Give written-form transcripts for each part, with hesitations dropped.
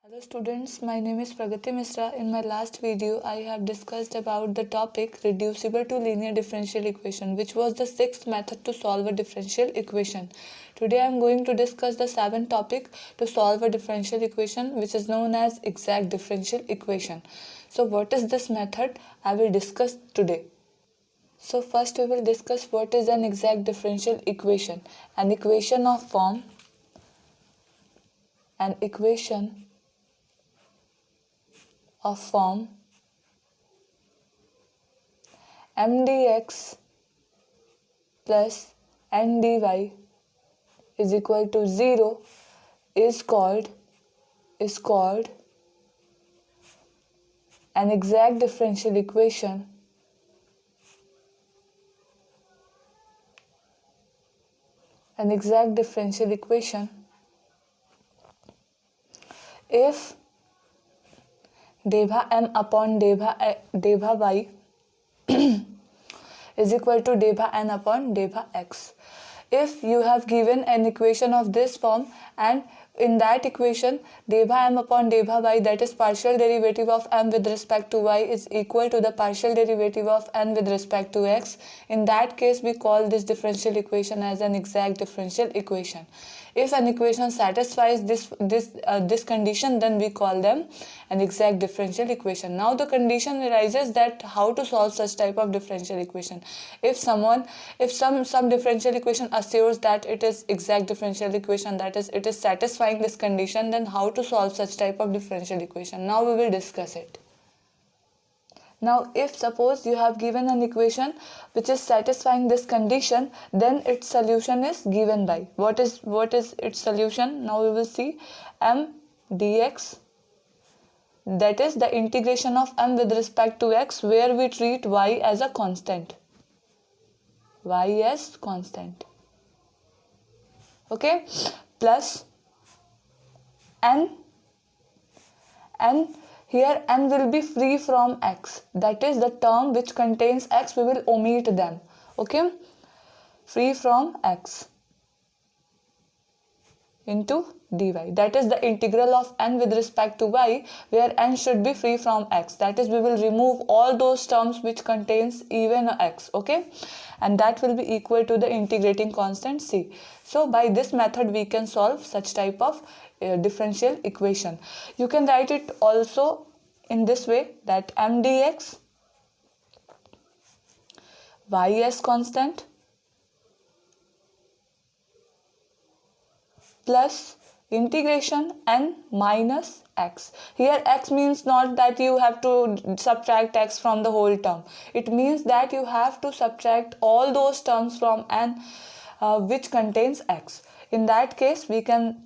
Hello students, my name is Pragati Misra. In my last video, I have discussed about the topic reducible to linear differential equation, which was the sixth method to solve a differential equation. Today I am going to discuss the seventh topic to solve a differential equation, which is known as exact differential equation. So what is this method? I will discuss today. So first we will discuss what is an exact differential equation. An equation of form mdx plus ndy is equal to 0 is called an exact differential equation. An exact differential equation if deva m upon deva y is equal to deva n upon deva x. If you have given an equation of this form and in that equation deva m upon deva y, that is partial derivative of m with respect to y, is equal to the partial derivative of n with respect to x, in that case we call this differential equation as an exact differential equation. If an equation satisfies this condition, then we call them an exact differential equation. Now the condition arises that how to solve such type of differential equation. If some differential equation assures that it is exact differential equation, that is it is satisfying this condition, then how to solve such type of differential equation? Now we will discuss it. Now if suppose you have given an equation which is satisfying this condition, then its solution is given by what is its solution? Now we will see m dx, that is the integration of m with respect to x, where we treat y as a constant. Okay, plus n here n will be free from x, that is the term which contains x, we will omit them. Okay, free from x into dy, that is the integral of n with respect to y, where n should be free from x, that is we will remove all those terms which contains even x. Okay, and that will be equal to the integrating constant c. So by this method we can solve such type of differential equation. You can write it also in this way, that m dx y as constant plus integration n minus x. Here x means not that you have to subtract x from the whole term. It means that you have to subtract all those terms from n which contains x. In that case we can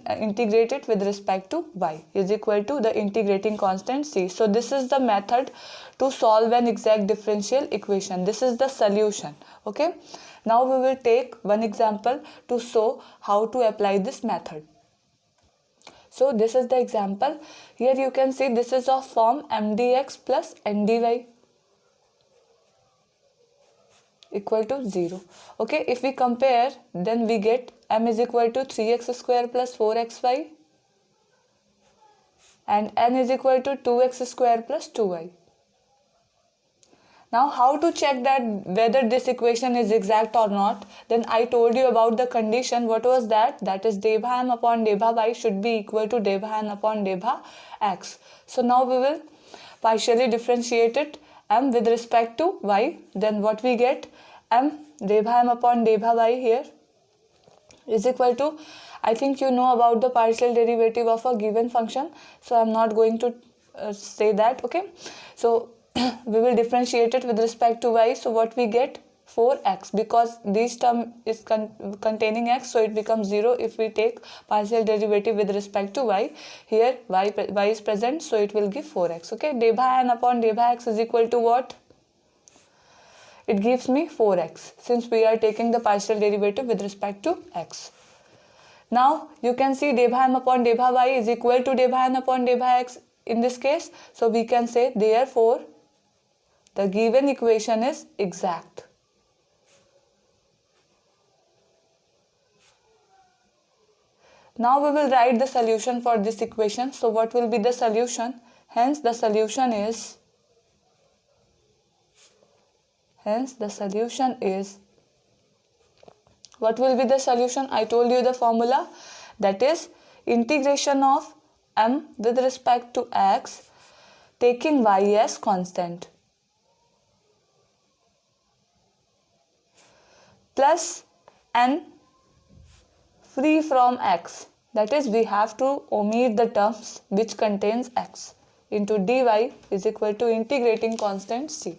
integrate it with respect to y, is equal to the integrating constant c. So this is the method to solve an exact differential equation. This is the solution. Okay, now we will take one example to show how to apply this method. So this is the example. Here you can see this is of form mdx plus ndy equal to 0. Okay, if we compare, then we get m is equal to 3x square plus 4xy and n is equal to 2x square plus 2y. Now how to check that whether this equation is exact or not? Then I told you about the condition. What was that? That is deva m upon deva y should be equal to deva n upon deva x. So now we will partially differentiate it m with respect to y. Then what we get? M deva m upon deva y here is equal to, I think you know about the partial derivative of a given function, so I am not going to say that. Okay, so we will differentiate it with respect to y. So what we get? 4x, because this term is containing x, so it becomes 0 if we take partial derivative with respect to y. Here y is present, so it will give 4x. Okay, deva n upon deva x is equal to what? It gives me 4x, since we are taking the partial derivative with respect to x. Now you can see deva m upon deva y is equal to deva n upon deva x in this case. So we can say therefore the given equation is exact. Now we will write the solution for this equation. So what will be the solution? Hence the solution is what will be the solution? I told you the formula, that is integration of m with respect to x taking y as constant plus n free from x, that is we have to omit the terms which contains x, into dy is equal to integrating constant c.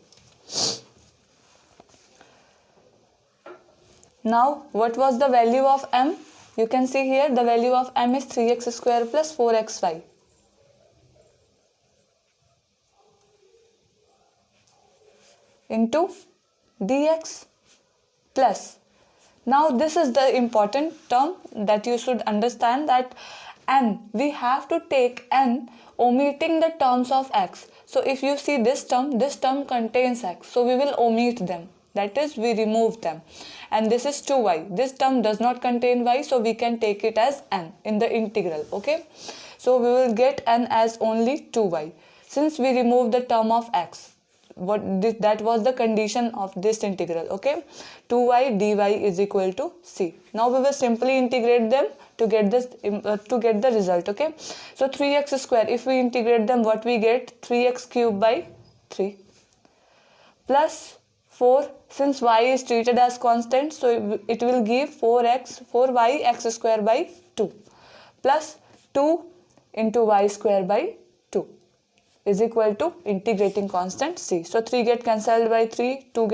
Now what was the value of m? You can see here the value of m is 3x square plus 4xy. Into dx plus. Now this is the important term that you should understand, that n, we have to take n omitting the terms of x. So if you see this term contains x, so we will omit them, that is we remove them. And this is 2y, this term does not contain y, so we can take it as n in the integral. Okay, so we will get n as only 2y since we remove the term of x. That was the condition of this integral. Okay, 2y dy is equal to c. Now we will simply integrate them to get this to get the result. Okay, so 3x square, if we integrate them, what we get? 3x cube by 3 plus 4, since y is treated as constant, so it will give 4y x square by 2 plus 2 into y square by 2 is equal to integrating constant c. So 3 get cancelled by 3, 4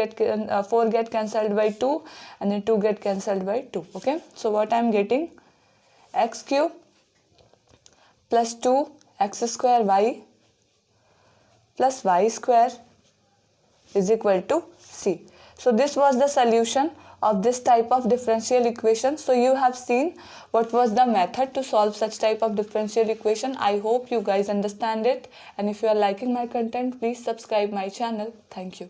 get cancelled by 2, and then 2 get cancelled by 2. Okay, so what I am getting? X cube plus 2 x square y plus y square is equal to c. So this was the solution of this type of differential equation. So you have seen what was the method to solve such type of differential equation. I hope you guys understand it, and if you are liking my content, please subscribe my channel. Thank you.